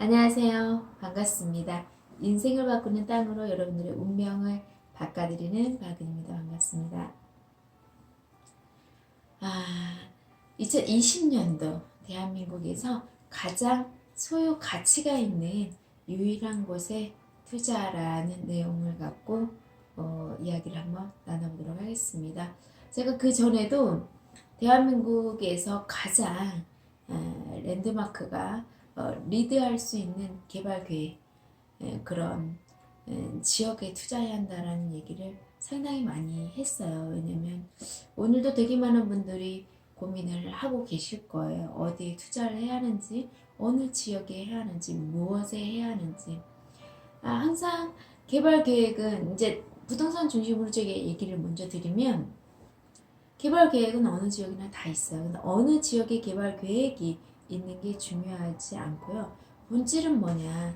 안녕하세요. 반갑습니다. 인생을 바꾸는 땅으로 여러분들의 운명을 바꿔드리는 박은입니다. 반갑습니다. 2020년도 대한민국에서 가장 소유 가치가 있는 유일한 곳에 투자라는 내용을 갖고 이야기를 한번 나눠보도록 하겠습니다. 제가 그 전에도 대한민국에서 가장 랜드마크가 리드할 수 있는 개발 계획, 그런 지역에 투자해야 한다라는 얘기를 상당히 많이 했어요. 왜냐면 오늘도 되게 많은 분들이 고민을 하고 계실 거예요. 어디에 투자를 해야 하는지, 어느 지역에 해야 하는지, 무엇에 해야 하는지. 항상 개발 계획은 이제 부동산 중심으로 제가 얘기를 먼저 드리면, 개발 계획은 어느 지역이나 다 있어요. 근데 어느 지역의 개발 계획이 있는 게 중요하지 않고요. 본질은 뭐냐,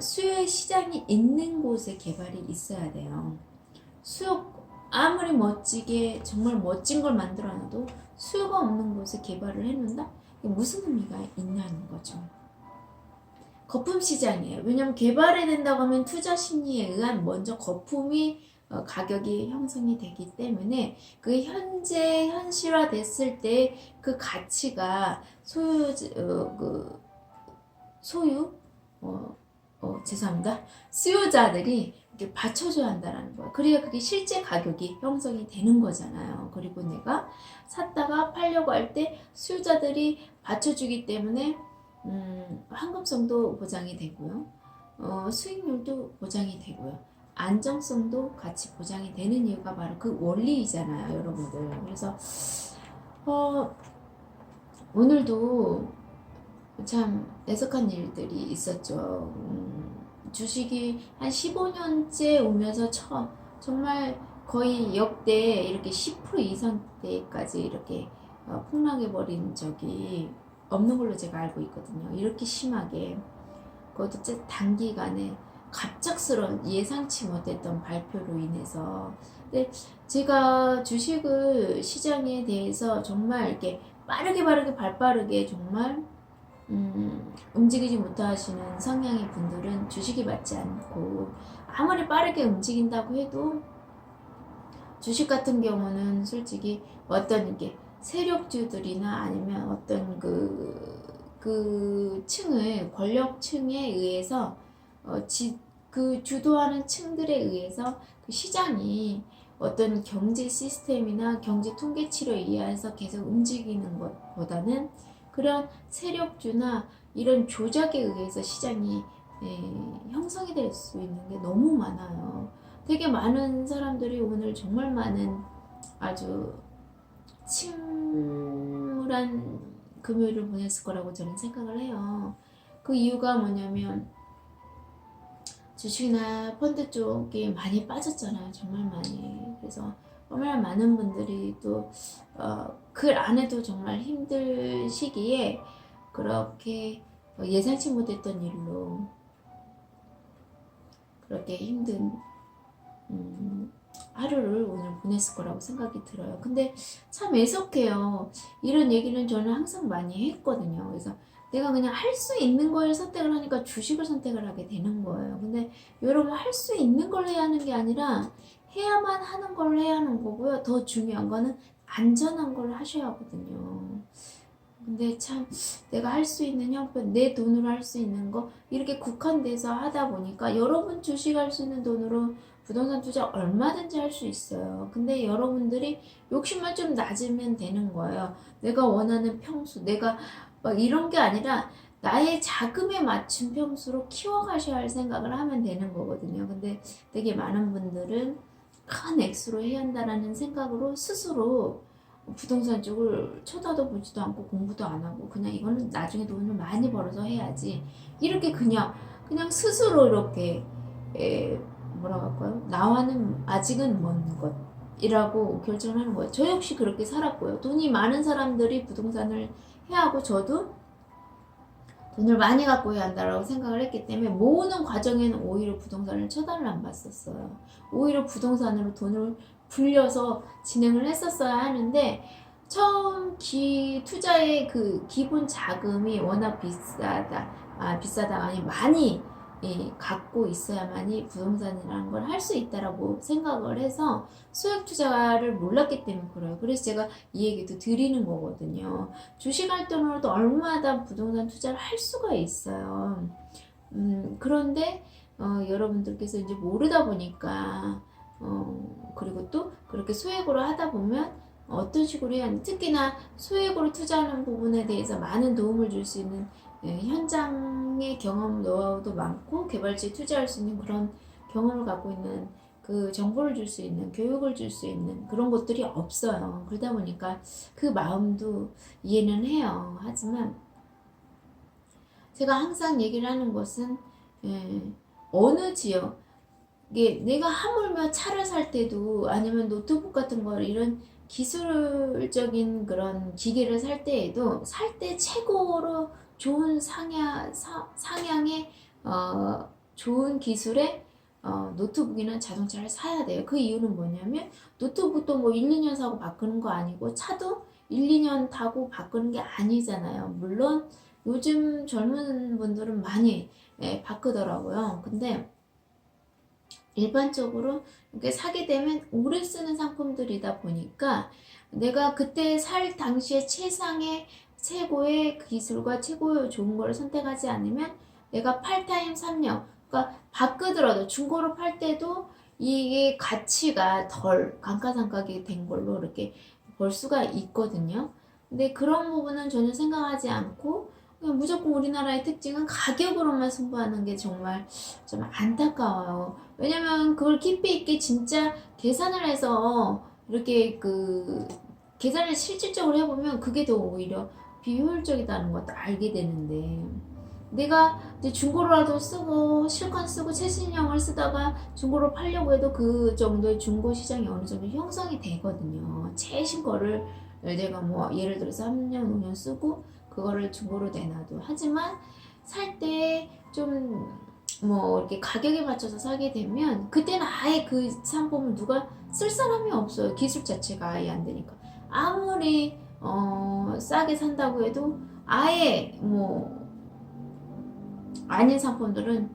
수요의 시장이 있는 곳에 개발이 있어야 돼요. 수요 아무리 멋지게 정말 멋진 걸 만들어놔도 수요가 없는 곳에 개발을 해놓는다? 이게 무슨 의미가 있냐는 거죠. 거품 시장이에요. 왜냐하면 개발해야 된다고 하면 투자 심리에 의한 먼저 거품이 가격이 형성이 되기 때문에 그 현재 현실화 됐을 때 그 가치가 죄송합니다. 수요자들이 이렇게 받쳐줘야 한다는 거예요. 그래야 그게 실제 가격이 형성이 되는 거잖아요. 그리고 내가 샀다가 팔려고 할 때 수요자들이 받쳐주기 때문에 황금성도 보장이 되고요. 수익률도 보장이 되고요. 안정성도 같이 보장이 되는 이유가 바로 그 원리이잖아요, 여러분들. 그래서 오늘도 참 애석한 일들이 있었죠. 주식이 한 15년째 오면서 정말 거의 역대 이렇게 10% 이상대까지 이렇게 폭락해버린 적이 없는 걸로 제가 알고 있거든요. 이렇게 심하게. 그것도 단기간에 갑작스러운 예상치 못했던 발표로 인해서. 근데 제가 주식을 시장에 대해서 정말 이렇게 빠르게 발빠르게 정말 움직이지 못하시는 성향의 분들은 주식이 맞지 않고, 아무리 빠르게 움직인다고 해도 주식 같은 경우는 솔직히 어떤 이게 세력주들이나 아니면 어떤 그 층을 권력층에 의해서 그 주도하는 층들에 의해서 그 시장이 어떤 경제 시스템이나 경제 통계치로 의해서 계속 움직이는 것보다는 그런 세력주나 이런 조작에 의해서 시장이 형성이 될 수 있는 게 너무 많아요. 되게 많은 사람들이 오늘 정말 많은 아주 침울한 금요일을 보냈을 거라고 저는 생각을 해요. 그 이유가 뭐냐면 주식이나 펀드 쪽이 많이 빠졌잖아요. 정말 많이. 그래서 정말 많은 분들이 또 그 안에도 정말 힘들 시기에 그렇게 예상치 못했던 일로 그렇게 힘든 하루를 오늘 보냈을 거라고 생각이 들어요. 근데 참 애석해요. 이런 얘기는 저는 항상 많이 했거든요. 그래서 내가 그냥 할 수 있는 걸 선택을 하니까 주식을 선택을 하게 되는 거예요. 근데 여러분, 할 수 있는 걸 해야 하는 게 아니라 해야만 하는 걸 해야 하는 거고요. 더 중요한 거는 안전한 걸 하셔야 하거든요. 근데 참 내가 할 수 있는 형편, 내 돈으로 할 수 있는 거 이렇게 국한돼서 하다 보니까 여러분 주식할 수 있는 돈으로 부동산 투자 얼마든지 할 수 있어요. 근데 여러분들이 욕심만 좀 낮으면 되는 거예요. 내가 원하는 평수, 내가 막 이런 게 아니라 나의 자금에 맞춘 평수로 키워가셔야 할 생각을 하면 되는 거거든요. 근데 되게 많은 분들은 큰 액수로 해야 한다는 생각으로 스스로 부동산 쪽을 쳐다도 보지도 않고 공부도 안 하고 그냥 이거는 나중에 돈을 많이 벌어서 해야지, 이렇게 그냥 스스로 이렇게 뭐라고 할까요? 나와는 아직은 먼 것이라고 결정을 하는 거예요. 저 역시 그렇게 살았고요. 돈이 많은 사람들이 부동산을 해야 하고 저도 돈을 많이 갖고 해야 한다라고 생각을 했기 때문에 모으는 과정에는 오히려 부동산을 쳐다를 안 봤었어요. 오히려 부동산으로 돈을 불려서 진행을 했었어야 하는데 처음 투자의 그 기본 자금이 워낙 비싸다 아니 많이 갖고 있어야만이 부동산이라는 걸 할 수 있다라고 생각을 해서 수익 투자를 몰랐기 때문에 그래요. 그래서 제가 이 얘기도 드리는 거거든요. 주식할 돈으로도 얼마나 부동산 투자를 할 수가 있어요. 그런데 여러분들께서 이제 모르다 보니까 그리고 또 그렇게 소액으로 하다 보면 어떤 식으로 해야 하는지, 특히나 소액으로 투자하는 부분에 대해서 많은 도움을 줄 수 있는 현장의 경험 노하우도 많고 개발지에 투자할 수 있는 그런 경험을 갖고 있는 그 정보를 줄 수 있는 교육을 줄 수 있는 그런 것들이 없어요. 그러다 보니까 그 마음도 이해는 해요. 하지만 제가 항상 얘기를 하는 것은 어느 지역 이게 내가 하물며 차를 살 때도 아니면 노트북 같은 걸 이런 기술적인 그런 기계를 살 때에도 살 때 최고로 좋은 상향의 좋은 기술의 노트북이나 자동차를 사야 돼요. 그 이유는 뭐냐면 노트북도 뭐 1, 2년 사고 바꾸는 거 아니고 차도 1, 2년 타고 바꾸는 게 아니잖아요. 물론 요즘 젊은 분들은 많이 바꾸더라고요. 근데 일반적으로 이렇게 사게 되면 오래 쓰는 상품들이다 보니까 내가 그때 살 당시에 최고의 기술과 최고의 좋은 거를 선택하지 않으면 내가 팔타임 3년 그러니까 바꾸더라도 중고로 팔 때도 이게 가치가 덜 감가상각이 된 걸로 이렇게 볼 수가 있거든요. 근데 그런 부분은 전혀 생각하지 않고 그냥 무조건 우리나라의 특징은 가격으로만 승부하는 게 정말 좀 안타까워요. 왜냐면 그걸 깊이 있게 진짜 계산을 해서 이렇게 그 계산을 실질적으로 해보면 그게 더 오히려 비효율적이다는 것도 알게 되는데 내가 이제 중고로라도 쓰고 실컷 쓰고 최신형을 쓰다가 중고로 팔려고 해도 그 정도의 중고 시장이 어느 정도 형성이 되거든요. 최신 거를 내가 뭐 예를 들어서 3년 5년 쓰고 그거를 중고로 내놔도 하지만 살 때 좀 뭐 이렇게 가격에 맞춰서 사게 되면 그때는 아예 그 상품을 누가 쓸 사람이 없어요. 기술 자체가 아예 안 되니까 아무리 싸게 산다고 해도 아예 뭐 아닌 상품들은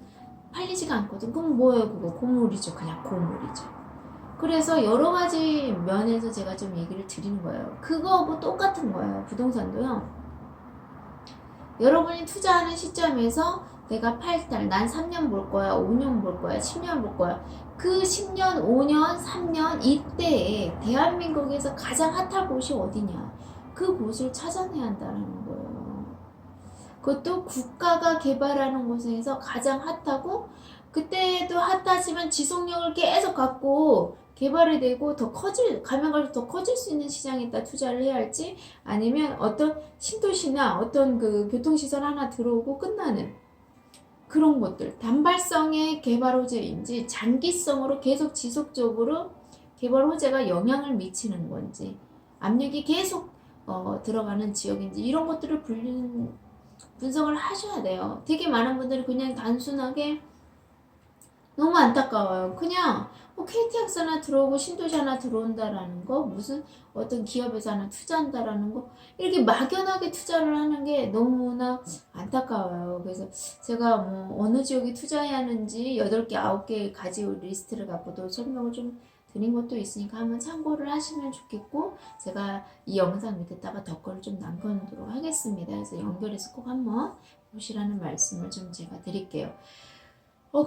팔리지가 않거든. 그럼 뭐예요? 그거 고물이죠. 그냥 고물이죠. 그래서 여러 가지 면에서 제가 좀 얘기를 드리는 거예요. 그거하고 똑같은 거예요. 부동산도요. 여러분이 투자하는 시점에서 내가 8달, 난 3년 볼 거야, 5년 볼 거야, 10년 볼 거야. 그 10년, 5년, 3년 이때에 대한민국에서 가장 핫한 곳이 어디냐. 그 곳을 찾아내야 한다는 거예요. 그것도 국가가 개발하는 곳에서 가장 핫하고 그때도 핫하지만 지속력을 계속 갖고 개발이 되고 가면 갈수록 더 커질 수 있는 시장에다 투자를 해야 할지 아니면 어떤 신도시나 어떤 그 교통시설 하나 들어오고 끝나는 그런 것들 단발성의 개발 호재인지 장기성으로 계속 지속적으로 개발 호재가 영향을 미치는 건지 압력이 계속 들어가는 지역인지 이런 것들을 분석을 하셔야 돼요. 되게 많은 분들이 그냥 단순하게 너무 안타까워요. 그냥 KTX 하나 들어오고 신도시 하나 들어온다라는 거 무슨 어떤 기업에서 하나 투자한다라는 거 이렇게 막연하게 투자를 하는 게 너무나 안타까워요. 그래서 제가 뭐 어느 지역에 투자해야 하는지 8개 9개 가지 리스트를 갖고도 설명을 좀 드린 것도 있으니까 한번 참고를 하시면 좋겠고 제가 이 영상 밑에다가 덧글을 좀 남겨놓도록 하겠습니다. 그래서 연결해서 꼭 한번 보시라는 말씀을 좀 제가 드릴게요.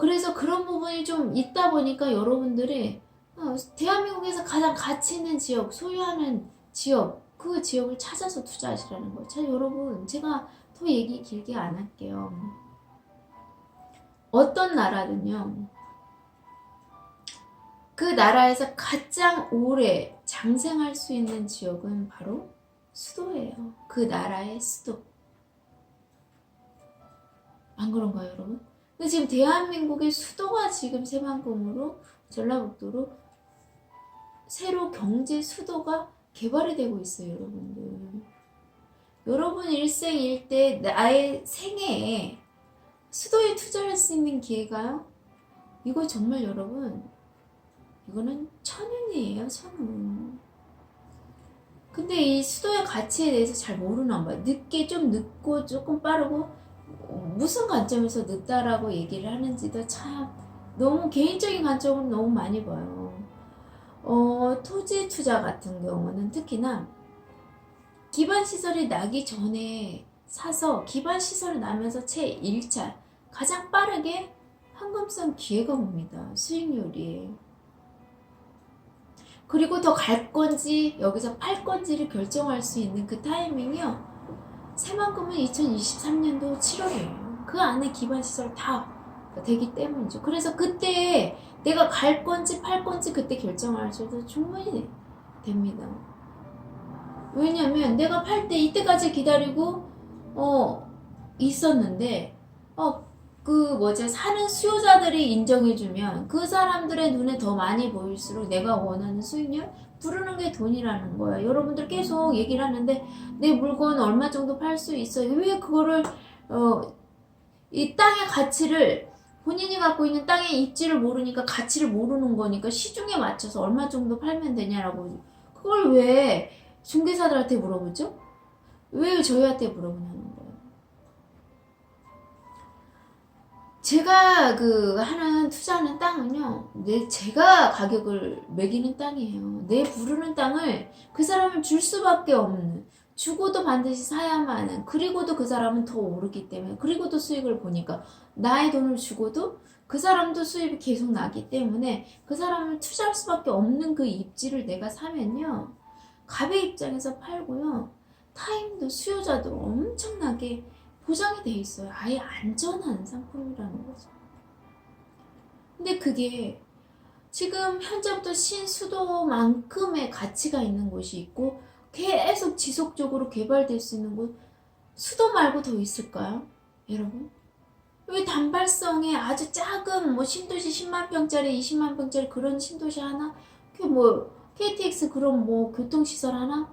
그래서 그런 부분이 좀 있다 보니까 여러분들이 대한민국에서 가장 가치 있는 지역, 소유하는 지역, 그 지역을 찾아서 투자하시라는 거예요. 자, 여러분, 제가 더 얘기 길게 안 할게요. 어떤 나라든요, 그 나라에서 가장 오래 장생할 수 있는 지역은 바로 수도예요. 그 나라의 수도. 안 그런가요, 여러분? 근데 지금 대한민국의 수도가 지금 새만금으로 전라북도로 새로 경제 수도가 개발이 되고 있어요, 여러분들. 여러분 일생일대 나의 생애에 수도에 투자할 수 있는 기회가요? 이거 정말 여러분 이거는 천운이에요, 천운. 근데 이 수도의 가치에 대해서 잘 모르나 봐요. 좀 늦고 조금 빠르고 무슨 관점에서 늦다라고 얘기를 하는지도 참 너무 개인적인 관점으로 너무 많이 봐요. 토지 투자 같은 경우는 특히나 기반시설이 나기 전에 사서 기반시설이 나면서 채 1차 가장 빠르게 황금성 기회가 옵니다. 수익률이. 그리고 더 갈 건지 여기서 팔 건지를 결정할 수 있는 그 타이밍이요. 새만금은 2023년도 7월이에요. 그 안에 기반시설 다 되기 때문이죠. 그래서 그때 내가 갈 건지 팔 건지 그때 결정할 수도 충분히 됩니다. 왜냐면 내가 팔 때 이때까지 기다리고 있었는데 사는 수요자들이 인정해주면 그 사람들의 눈에 더 많이 보일수록 내가 원하는 수익률 부르는 게 돈이라는 거야. 여러분들 계속 얘기를 하는데 내 물건 얼마 정도 팔 수 있어요. 왜 그거를 이 땅의 가치를 본인이 갖고 있는 땅의 입지를 모르니까 가치를 모르는 거니까 시중에 맞춰서 얼마 정도 팔면 되냐라고 그걸 왜 중개사들한테 물어보죠? 왜 저희한테 물어보냐는 거예요. 제가 하는 투자하는 땅은요, 제가 가격을 매기는 땅이에요. 내 부르는 땅을 그 사람을 줄 수밖에 없는, 주고도 반드시 사야만 하는, 그리고도 그 사람은 더 오르기 때문에, 그리고도 수익을 보니까, 나의 돈을 주고도 그 사람도 수입이 계속 나기 때문에, 그 사람을 투자할 수밖에 없는 그 입지를 내가 사면요, 갑의 입장에서 팔고요, 타임도 수요자도 엄청나게 보장이 돼 있어요. 아예 안전한 상품이라는 거죠. 근데 그게 지금 현재부터 신수도만큼의 가치가 있는 곳이 있고 계속 지속적으로 개발될 수 있는 곳 수도 말고 더 있을까요? 여러분? 왜 단발성의 아주 작은 신도시 10만 평짜리 20만 평짜리 그런 신도시 하나? KTX 그런 교통시설 하나?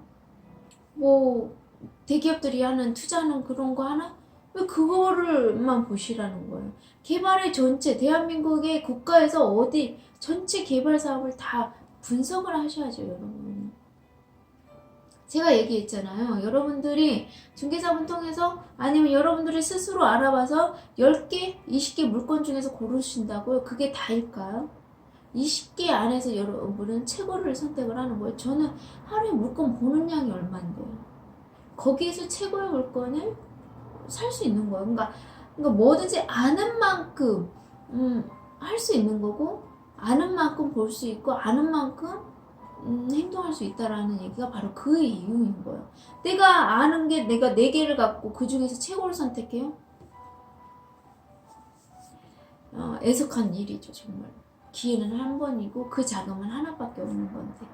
대기업들이 하는 투자하는 그런 거 하나? 왜 그거를만 보시라는 거예요. 개발의 전체 대한민국의 국가에서 어디 전체 개발 사업을 다 분석을 하셔야죠, 여러분. 제가 얘기했잖아요. 여러분들이 중개사분 통해서 아니면 여러분들이 스스로 알아봐서 10개, 20개 물건 중에서 고르신다고요? 그게 다일까요? 20개 안에서 여러분은 최고를 선택을 하는 거예요. 저는 하루에 물건 보는 양이 얼만데요. 거기에서 최고의 물건을 살 수 있는 거예요. 그러니까 뭐든지 아는 만큼 할 수 있는 거고 아는 만큼 볼 수 있고 아는 만큼 행동할 수 있다라는 얘기가 바로 그 이유인 거예요. 내가 아는 게 내가 4개를 갖고 그 중에서 최고를 선택해요? 애석한 일이죠, 정말. 기회는 한 번이고 그 자금은 하나밖에 없는 건데.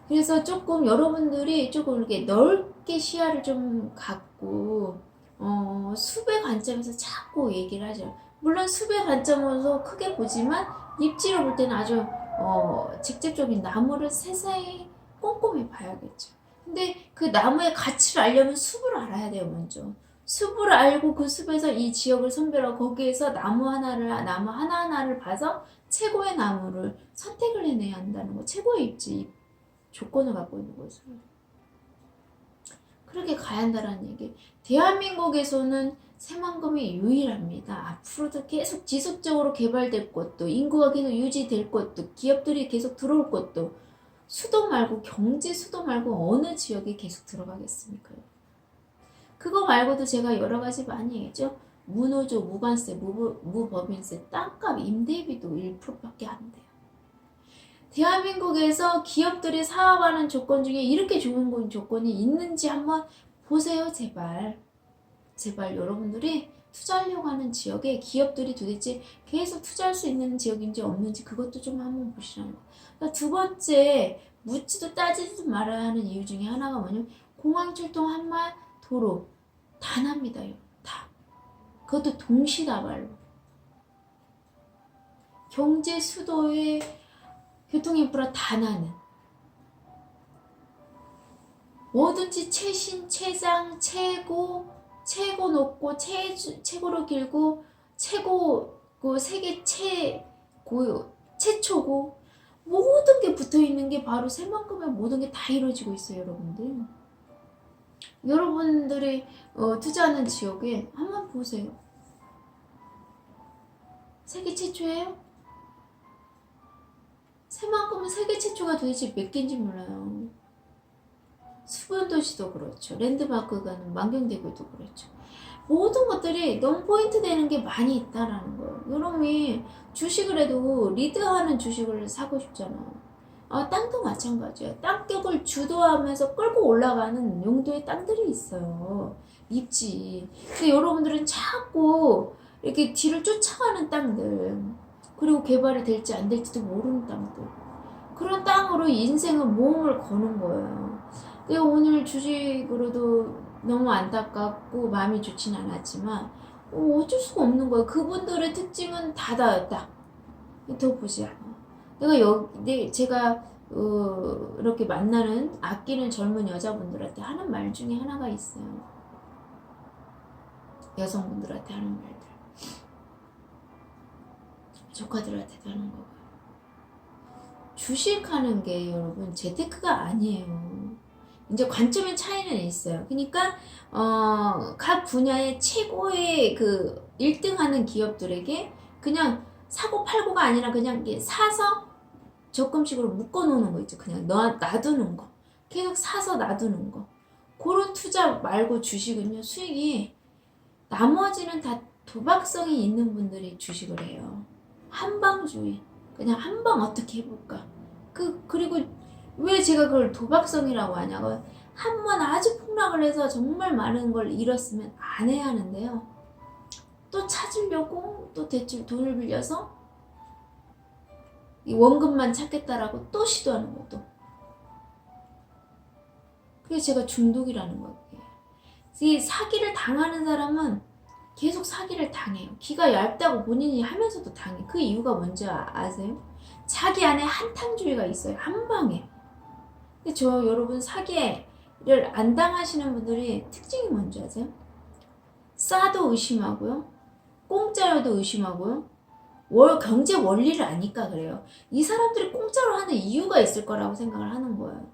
그래서 조금 여러분들이 조금 이렇게 넓게 시야를 좀 갖고 숲의 관점에서 자꾸 얘기를 하죠. 물론 숲의 관점으로 크게 보지만 입지로 볼 때는 아주 직접적인 나무를 세세히 꼼꼼히 봐야겠죠. 근데 그 나무의 가치를 알려면 숲을 알아야 돼요, 먼저. 숲을 알고 그 숲에서 이 지역을 선별하고 거기에서 나무 하나하나를 봐서 최고의 나무를 선택을 해내야 한다는 거. 최고의 입지 조건을 갖고 있는 거죠. 그렇게 가야 한다는 얘기. 대한민국에서는 새만금이 유일합니다. 앞으로도 계속 지속적으로 개발될 것도 인구가 계속 유지될 것도 기업들이 계속 들어올 것도 수도 말고 경제 수도 말고 어느 지역에 계속 들어가겠습니까? 그거 말고도 제가 여러 가지 많이 얘기했죠. 무노조, 무관세, 무법인세, 땅값, 임대비도 1%밖에 안 돼요. 대한민국에서 기업들이 사업하는 조건 중에 이렇게 좋은 조건이 있는지 한번 보세요, 제발. 제발 여러분들이 투자하려고 하는 지역에 기업들이 도대체 계속 투자할 수 있는 지역인지 없는지 그것도 좀 한번 보시라는 거예요. 그러니까 두 번째, 묻지도 따지지도 말아야 하는 이유 중에 하나가 뭐냐면 공항철도, 한말, 도로 다 납니다. 다. 그것도 동시다발로. 경제 수도의 교통인프라 다 나는 뭐든지 최신, 최장, 최고 높고 최고로 길고 최고 세계 최초고 모든 게 붙어있는 게 바로 새만큼의 모든 게 다 이루어지고 있어요, 여러분들. 여러분들이 투자하는 지역에 한번 보세요. 세계 최초예요? 새만큼은 세계 최초가 도대체 몇 개인지 몰라요. 수변도시도 그렇죠. 랜드마크가 만경대교도 그렇죠. 모든 것들이 너무 포인트 되는 게 많이 있다라는 거예요. 여러분이 주식을 해도 리드하는 주식을 사고 싶잖아요. 땅도 마찬가지예요. 땅격을 주도하면서 끌고 올라가는 용도의 땅들이 있어요. 입지. 근데 여러분들은 자꾸 이렇게 뒤를 쫓아가는 땅들, 그리고 개발이 될지 안 될지도 모르는 땅들, 그런 땅으로 인생의 모험을 거는 거예요. 오늘 주식으로도 너무 안타깝고 마음이 좋진 않았지만 어쩔 수가 없는 거예요. 그분들의 특징은 다다였다. 더 보지 않아. 제가 이렇게 만나는 아끼는 젊은 여자분들한테 하는 말 중에 하나가 있어요. 여성분들한테 하는 말들. 조카들한테도 하는 거고요. 주식하는 게 여러분 재테크가 아니에요. 이제 관점의 차이는 있어요. 그러니까 각 분야의 최고의 그 1등하는 기업들에게 그냥 사고 팔고가 아니라 그냥 사서 적금식으로 묶어놓는 거 있죠. 그냥 놔두는 거. 계속 사서 놔두는 거. 그런 투자 말고 주식은요, 수익이, 나머지는 다 도박성이 있는 분들이 주식을 해요. 한방주의. 그냥 한방 어떻게 해볼까. 그리고 왜 제가 그걸 도박성이라고 하냐고. 한 번 아주 폭락을 해서 정말 많은 걸 잃었으면 안 해야 하는데요. 또 찾으려고 또 대출 돈을 빌려서 이 원금만 찾겠다라고 또 시도하는 것도. 그게 제가 중독이라는 거예요. 이 사기를 당하는 사람은 계속 사기를 당해요. 기가 얇다고 본인이 하면서도 당해. 그 이유가 뭔지 아세요? 자기 안에 한탕주의가 있어요. 한 방에. 근데 여러분 사기를 안 당하시는 분들이 특징이 뭔지 아세요? 싸도 의심하고요. 공짜여도 의심하고요. 경제 원리를 아니까 그래요. 이 사람들이 공짜로 하는 이유가 있을 거라고 생각을 하는 거예요.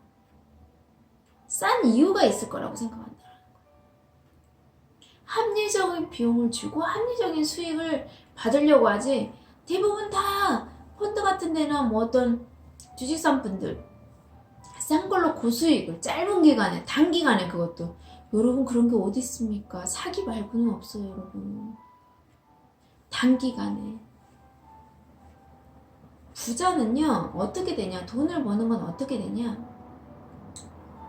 싼 이유가 있을 거라고 생각한다. 합리적인 비용을 주고 합리적인 수익을 받으려고 하지, 대부분 다 펀드 같은 데나 뭐 어떤 주식상품들 싼 걸로 고수익을 짧은 기간에, 단기간에, 그것도 여러분 그런 게 어디 있습니까? 사기 말고는 없어요. 여러분 단기간에. 부자는요 어떻게 되냐, 돈을 버는 건 어떻게 되냐,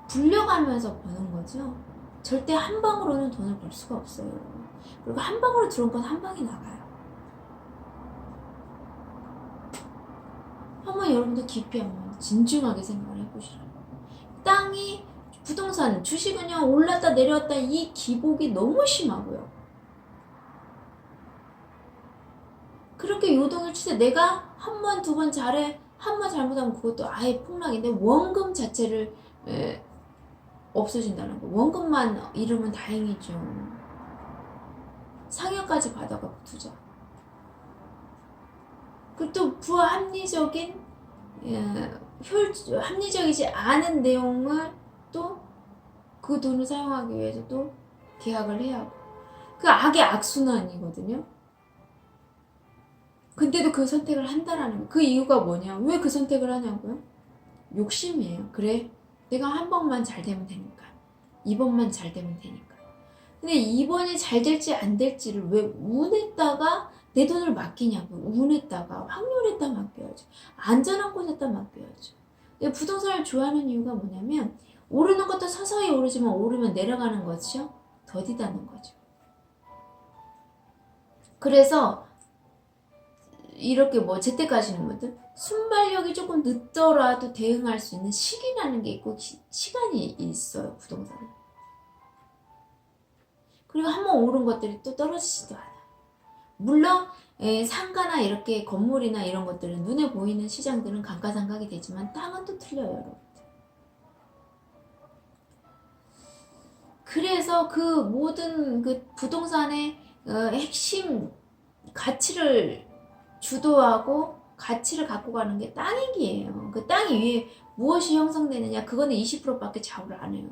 불려가면서 버는 거죠. 절대 한 방으로는 돈을 벌 수가 없어요. 그리고 한 방으로 들어온 건 한 방에 나가요. 한번 여러분도 깊이 한번 진중하게 생각을 해보시라고. 땅이, 부동산, 주식은요 올랐다 내려왔다 이 기복이 너무 심하고요. 그렇게 요동을 치되 내가 한 번, 두 번 잘해, 한 번 잘못하면 그것도 아예 폭락인데 원금 자체를 없어진다는 거. 원금만 잃으면 다행이죠. 상여까지 받아가고 투자. 그리고 또 부합리적인 합리적이지 않은 내용을 또 그 돈을 사용하기 위해서 또 계약을 해야 하고. 그 악의 악순환이거든요. 근데도 그 선택을 한다라는 거. 그 이유가 뭐냐? 왜 그 선택을 하냐고요? 욕심이에요. 그래, 내가 한 번만 잘 되면 되니까, 2번만 잘 되면 되니까. 근데 2번이 잘 될지 안 될지를 왜 운에다가 내 돈을 맡기냐고. 운에다가, 확률에다 맡겨야죠. 안전한 곳에다 맡겨야죠. 내가 부동산을 좋아하는 이유가 뭐냐면, 오르는 것도 서서히 오르지만 오르면 내려가는 것이요 더디다는 거죠. 그래서 이렇게 재테크하시는 분들, 순발력이 조금 늦더라도 대응할 수 있는 시기라는 게 있고 시간이 있어요, 부동산은. 그리고 한번 오른 것들이 또 떨어지지도 않아요. 물론 상가나 이렇게 건물이나 이런 것들은 눈에 보이는 시장들은 감가상각이 되지만 땅은 또 틀려요, 여러분. 그래서 그 모든 그 부동산의 핵심 가치를 주도하고 가치를 갖고 가는 게 땅 얘기예요. 그 땅 위에 무엇이 형성되느냐, 그거는 20%밖에 좌우를 안 해요.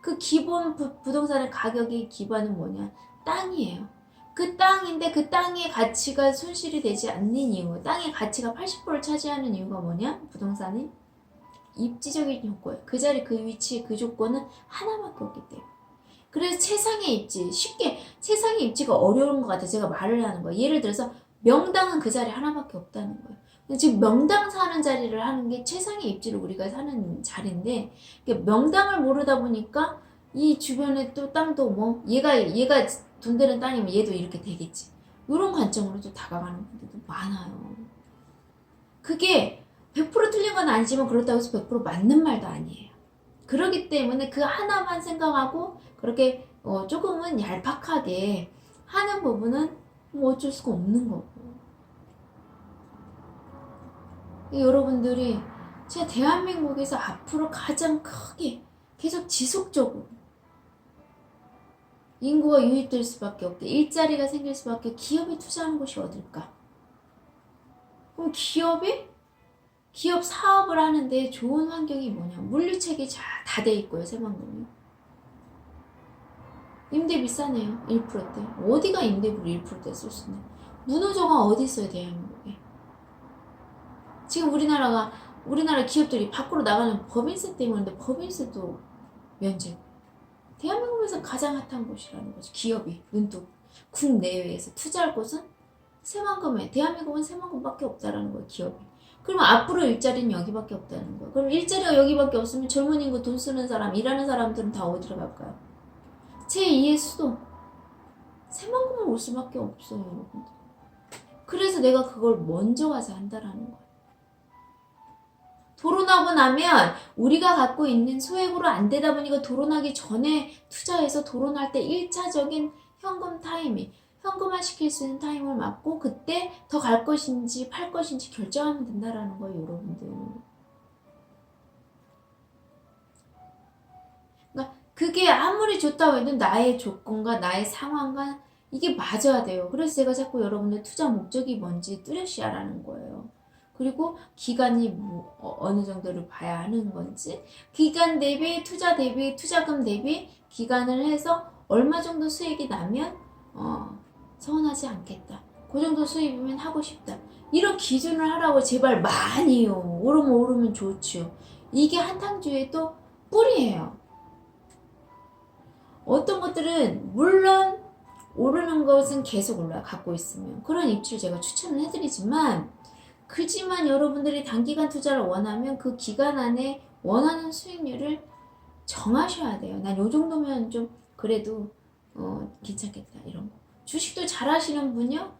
그 기본 부동산의 가격의 기반은 뭐냐? 땅이에요. 그 땅인데 그 땅의 가치가 손실이 되지 않는 이유, 땅의 가치가 80%를 차지하는 이유가 뭐냐? 부동산의 입지적인 요건이에요. 그 자리, 그 위치, 그 조건은 하나밖에 없기 때문에. 그래서 최상의 입지, 쉽게 최상의 입지가 어려운 것 같아요. 제가 말을 하는 거예요. 예를 들어서 명당은 그 자리 하나밖에 없다는 거예요. 지금 명당 사는 자리를 하는 게 최상의 입지를 우리가 사는 자리인데, 명당을 모르다 보니까 이 주변에 또 땅도 뭐 얘가 돈 되는 땅이면 얘도 이렇게 되겠지, 이런 관점으로 또 다가가는 분들도 많아요. 그게 100% 틀린 건 아니지만 그렇다고 해서 100% 맞는 말도 아니에요. 그렇기 때문에 그 하나만 생각하고 그렇게 조금은 얄팍하게 하는 부분은 뭐 어쩔 수가 없는 거고. 여러분들이 진짜 대한민국에서 앞으로 가장 크게 계속 지속적으로 인구가 유입될 수밖에 없게, 일자리가 생길 수밖에, 기업이 투자하는 곳이 어딜까? 그럼 기업 사업을 하는데 좋은 환경이 뭐냐? 물류책이 다 돼 있고요, 새만금이. 임대 비싸네요. 1%대. 어디가 임대비를 1%대 쓸 수 있냐? 문호조가 어디 있어요, 대한민국에? 지금 우리나라 기업들이 밖으로 나가는 법인세 때문인데 법인세도 면제. 대한민국에서 가장 핫한 곳이라는 거죠. 기업이 문득 국내외에서 투자할 곳은 새만금에, 대한민국은 새만금밖에 없다라는 거예요, 기업이. 그러면 앞으로 일자리는 여기밖에 없다는 거예요. 그럼 일자리가 여기밖에 없으면 젊은 인구, 돈 쓰는 사람, 일하는 사람들은 다 어디로 갈까요? 제2의 수도 새만금을 올 수밖에 없어요, 여러분들. 그래서 내가 그걸 먼저 가서 한다라는 거예요. 도로나고 나면 우리가 갖고 있는 소액으로 안 되다 보니까 도로나기 전에 투자해서 도로날 때 1차적인 현금 타이밍, 현금화 시킬 수 있는 타임을 맞고 그때 더 갈 것인지 팔 것인지 결정하면 된다라는 거예요, 여러분들. 그러니까 그게 아무리 좋다고 해도 나의 조건과 나의 상황과 이게 맞아야 돼요. 그래서 제가 자꾸 여러분들 투자 목적이 뭔지 뚜렷이 하라는 거예요. 그리고 기간이 어느 정도를 봐야 하는 건지, 기간 대비, 투자 대비, 투자금 대비 기간을 해서 얼마 정도 수익이 나면 서운하지 않겠다. 그 정도 수입이면 하고 싶다. 이런 기준을 하라고 제발 많이요. 오르면 좋지요. 이게 한탕주의 또 뿌리예요. 어떤 것들은 물론 오르는 것은 계속 올라 갖고 있으면 그런 입지를 제가 추천을 해드리지만, 그지만 여러분들이 단기간 투자를 원하면 그 기간 안에 원하는 수익률을 정하셔야 돼요. 난 요 정도면 좀 그래도 괜찮겠다, 이런 거. 주식도 잘 하시는 분이요,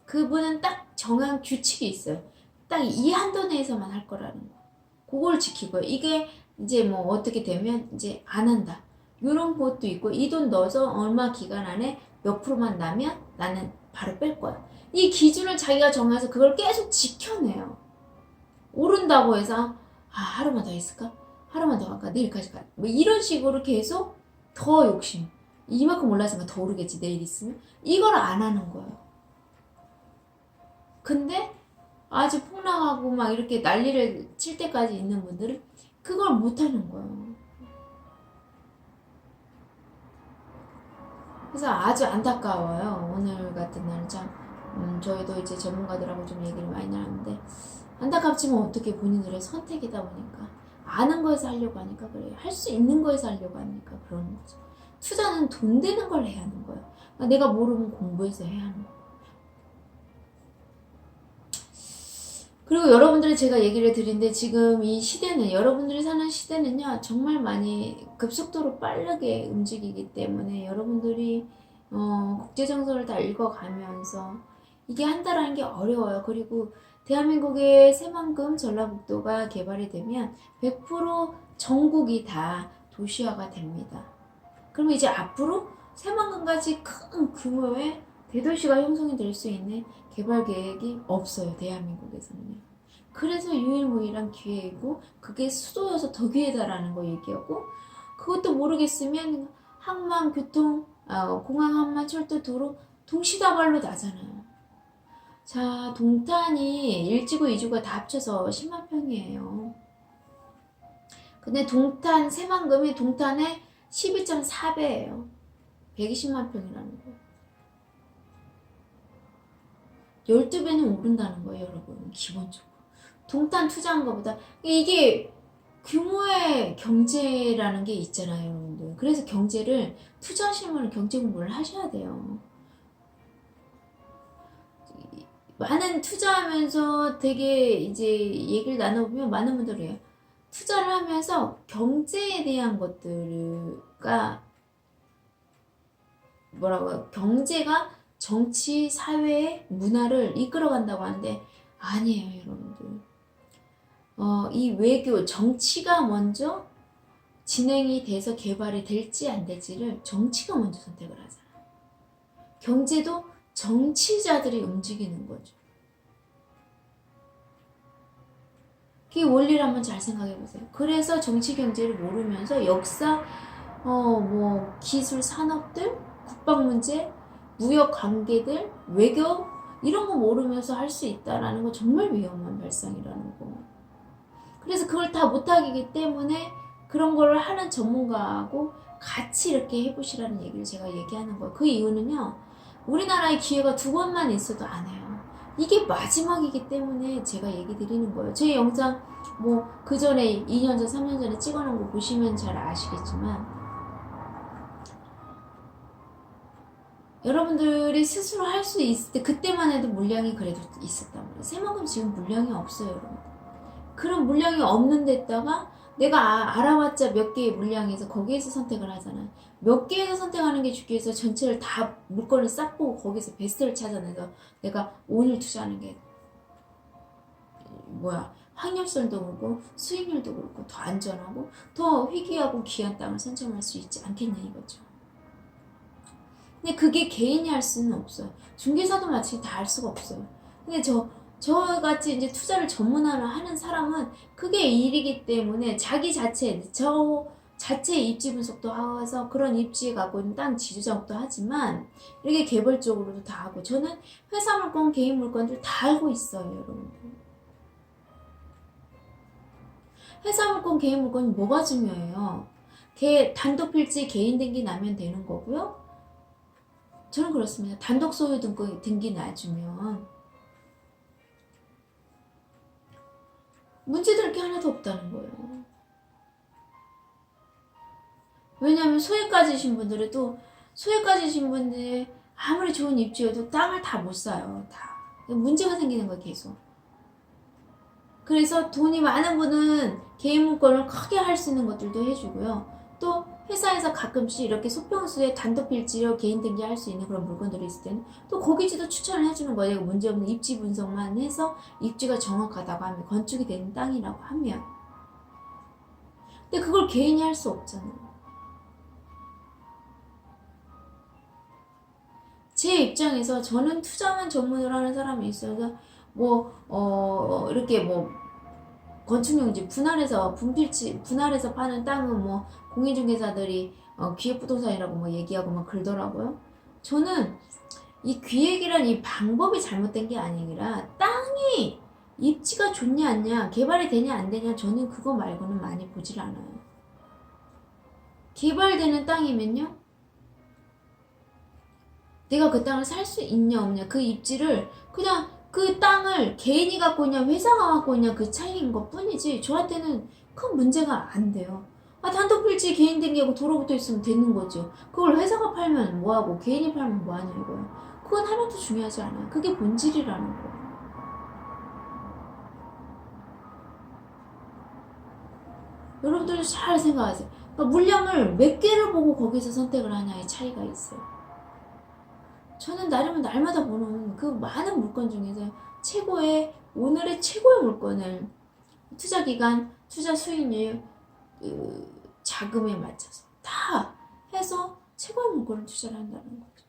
그분은 딱 정한 규칙이 있어요. 딱 이 한도 내에서만 할 거라는 거. 그걸 지키고요. 이게 이제 뭐 어떻게 되면 이제 안 한다, 이런 것도 있고, 이 돈 넣어서 얼마 기간 안에 몇 프로만 나면 나는 바로 뺄 거야. 이 기준을 자기가 정해서 그걸 계속 지켜내요. 오른다고 해서 하루만 더 있을까? 하루만 더 갈까? 내일까지 갈까? 뭐 이런 식으로 계속 더 욕심. 이만큼 올랐으니까 더 오르겠지, 내일 있으면. 이걸 안 하는 거예요. 근데 아주 폭락하고 막 이렇게 난리를 칠 때까지 있는 분들은 그걸 못 하는 거예요. 그래서 아주 안타까워요. 오늘 같은 날은 참 저희도 이제 전문가들하고 좀 얘기를 많이 나누는데, 안타깝지만 어떻게 본인들의 선택이다 보니까 아는 거에서 하려고 하니까 그래요. 할 수 있는 거에서 하려고 하니까 그러는 거죠. 투자는 돈 되는 걸 해야 하는 거예요. 그러니까 내가 모르면 공부해서 해야 하는 거예요. 그리고 여러분들이 제가 얘기를 드린데, 지금 이 시대는, 여러분들이 사는 시대는요 정말 많이 급속도로 빠르게 움직이기 때문에 여러분들이 국제정서를 다 읽어가면서 이게 한다라는 게 어려워요. 그리고 대한민국의 새만금 전라북도가 개발이 되면 100% 전국이 다 도시화가 됩니다. 그러면 이제 앞으로 새만금까지 큰 규모의 대도시가 형성이 될 수 있는 개발 계획이 없어요, 대한민국에서는요. 그래서 유일무이한 기회이고, 그게 수도여서 더 기회다라는 거 얘기하고, 그것도 모르겠으면 항만, 교통, 공항, 항만, 철도, 도로 동시다발로 나잖아요. 자, 동탄이 1지구, 2지구가 다 합쳐서 10만 평이에요. 근데 동탄 새만금이 동탄의 12.4배예요. 120만 평이라는 거예요. 12배는 오른다는 거예요, 여러분. 기본적으로. 동탄 투자한 것보다 이게 규모의 경제라는 게 있잖아요, 여러분들. 그래서 경제를 투자하시는 분은 경제 공부를 하셔야 돼요. 많은 투자하면서 되게 이제 얘기를 나눠보면 많은 분들이 해요. 투자를 하면서 경제에 대한 것들가 뭐라고요? 경제가 정치, 사회, 문화를 이끌어간다고 하는데 아니에요, 여러분들. 이 외교, 정치가 먼저 진행이 돼서 개발이 될지 안 될지를 정치가 먼저 선택을 하잖아요. 경제도 정치자들이 움직이는 거죠. 그 원리를 한번 잘 생각해 보세요. 그래서 정치 경제를 모르면서 역사, 기술 산업들, 국방 문제, 무역 관계들, 외교 이런 거 모르면서 할 수 있다라는 거 정말 위험한 발상이라는 거. 그래서 그걸 다 못하기 때문에 그런 걸 하는 전문가하고 같이 이렇게 해보시라는 얘기를 제가 얘기하는 거예요. 그 이유는요, 우리나라의 기회가 2번만 있어도 안 해요. 이게 마지막이기 때문에 제가 얘기 드리는 거예요. 제 영상 그 전에 2년 전, 3년 전에 찍어놓은 거 보시면 잘 아시겠지만 여러분들이 스스로 할 수 있을 때 그때만 해도 물량이 그래도 있었단 말이에요. 새만금 지금 물량이 없어요, 여러분. 그런 물량이 없는 데다가 내가 알아봤자 몇 개의 물량에서 거기에서 선택을 하잖아요. 몇 개에서 선택하는 게 좋기 위해서 전체를 다 물건을 싹 보고 거기서 베스트를 찾아내서 내가 오늘 투자하는 게 확률성도 그렇고 수익률도 그렇고 더 안전하고 더 희귀하고 귀한 땅을 선점할 수 있지 않겠냐 이거죠. 근데 그게 개인이 할 수는 없어요. 중개사도 마치 다 할 수가 없어요. 근데 저같이 이제 투자를 전문화를 하는 사람은 그게 일이기 때문에 자기 자체, 자체의 입지 분석도 하면서 그런 입지에 갖고 있는 땅 지주 작업도 하지만 이렇게 개별적으로도 다 하고 저는 회사 물건, 개인 물건들 다 알고 있어요, 여러분들. 회사 물건, 개인 물건이 뭐가 중요해요? 단독 필지, 개인 등기 나면 되는 거고요. 저는 그렇습니다. 단독 소유 등기 놔주면 문제될 게 하나도 없다는 거예요. 왜냐하면 소액 가지신 분들이 아무리 좋은 입지여도 땅을 다 못 사요. 다 문제가 생기는 거예요, 계속. 그래서 돈이 많은 분은 개인 물건을 크게 할 수 있는 것들도 해주고요. 또 회사에서 가끔씩 이렇게 소평수에 단독 필지로 개인 등기할 수 있는 그런 물건들이 있을 때는 또 거기지도 추천을 해주는 거예요. 문제없는 입지 분석만 해서 입지가 정확하다고 하면 건축이 되는 땅이라고 하면. 근데 그걸 개인이 할 수 없잖아요. 제 입장에서 저는 투자만 전문으로 하는 사람이 있어서 이렇게 건축용지 분할해서 파는 땅은 공인중개사들이 기획부동산이라고 얘기하고 그러더라고요. 저는 이 기획이란 이 방법이 잘못된 게 아니라 땅이 입지가 좋냐 않냐, 개발이 되냐 안 되냐, 저는 그거 말고는 많이 보질 않아요. 개발되는 땅이면요, 내가 그 땅을 살 수 있냐 없냐, 그 입지를 그냥 그 땅을 개인이 갖고 있냐 회사가 갖고 있냐 그 차이인 것 뿐이지 저한테는 큰 문제가 안 돼요. 단독 필지 개인 등기하고 도로 붙어 있으면 되는 거죠. 그걸 회사가 팔면 뭐하고 개인이 팔면 뭐하냐 이거예요. 그건 하나도 중요하지 않아요. 그게 본질이라는 거예요. 여러분들 잘 생각하세요. 물량을 몇 개를 보고 거기서 선택을 하냐의 차이가 있어요. 저는 날마다 보는 그 많은 물건 중에서 오늘의 최고의 물건을 투자기간, 투자 수익률, 자금에 맞춰서 다 해서 최고의 물건을 투자를 한다는 거죠.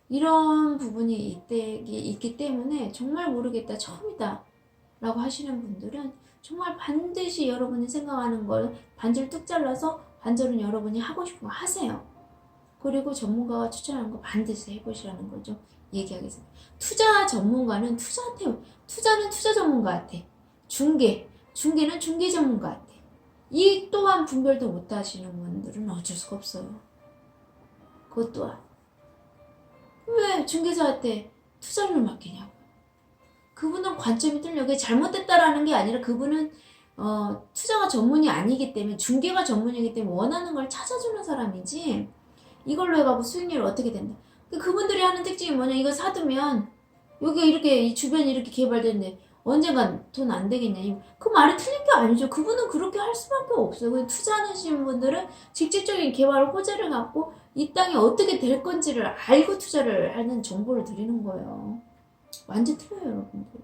이런 부분이 있기 때문에 정말 모르겠다, 처음이다 라고 하시는 분들은 정말 반드시 여러분이 생각하는 걸 반절 뚝 잘라서 반절은 여러분이 하고 싶은 거 하세요. 그리고 전문가가 추천하는 거 반드시 해보시라는 걸 좀 얘기하겠습니다. 투자 전문가는 투자는 투자 전문가한테, 중개는 중개 전문가한테, 이 또한 분별도 못 하시는 분들은 어쩔 수가 없어요. 그것 또한 왜 중개사한테 투자를 맡기냐고. 그분은 관점이 틀려. 그게 잘못됐다라는 게 아니라 그분은 투자가 전문이 아니기 때문에, 중개가 전문이기 때문에 원하는 걸 찾아주는 사람이지, 이걸로 해가지고 수익률이 어떻게 된다. 그분들이 하는 특징이 뭐냐, 이거 사두면 여기 이렇게 이 주변이 이렇게 개발되는데 언젠간 돈 안 되겠냐. 그 말이 틀린 게 아니죠. 그분은 그렇게 할 수밖에 없어요. 투자하시는 분들은 직접적인 개발 호재를 갖고 이 땅이 어떻게 될 건지를 알고 투자를 하는 정보를 드리는 거예요. 완전 틀려요, 여러분들.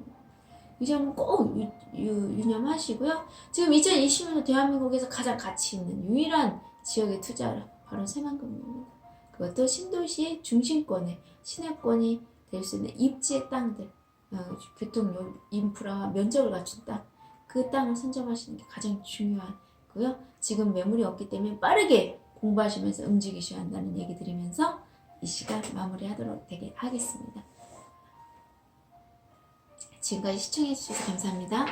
이 점 꼭 유념하시고요. 지금 2020년 대한민국에서 가장 가치 있는 유일한 지역의 투자라 바로 새만금입니다. 그것도 신도시의 중심권에, 시내권이 될 수 있는 입지의 땅들, 교통, 인프라, 면적을 갖춘 땅, 그 땅을 선점하시는 게 가장 중요하고요. 지금 매물이 없기 때문에 빠르게 공부하시면서 움직이셔야 한다는 얘기 드리면서 이 시간 마무리하도록 하겠습니다. 지금까지 시청해주셔서 감사합니다.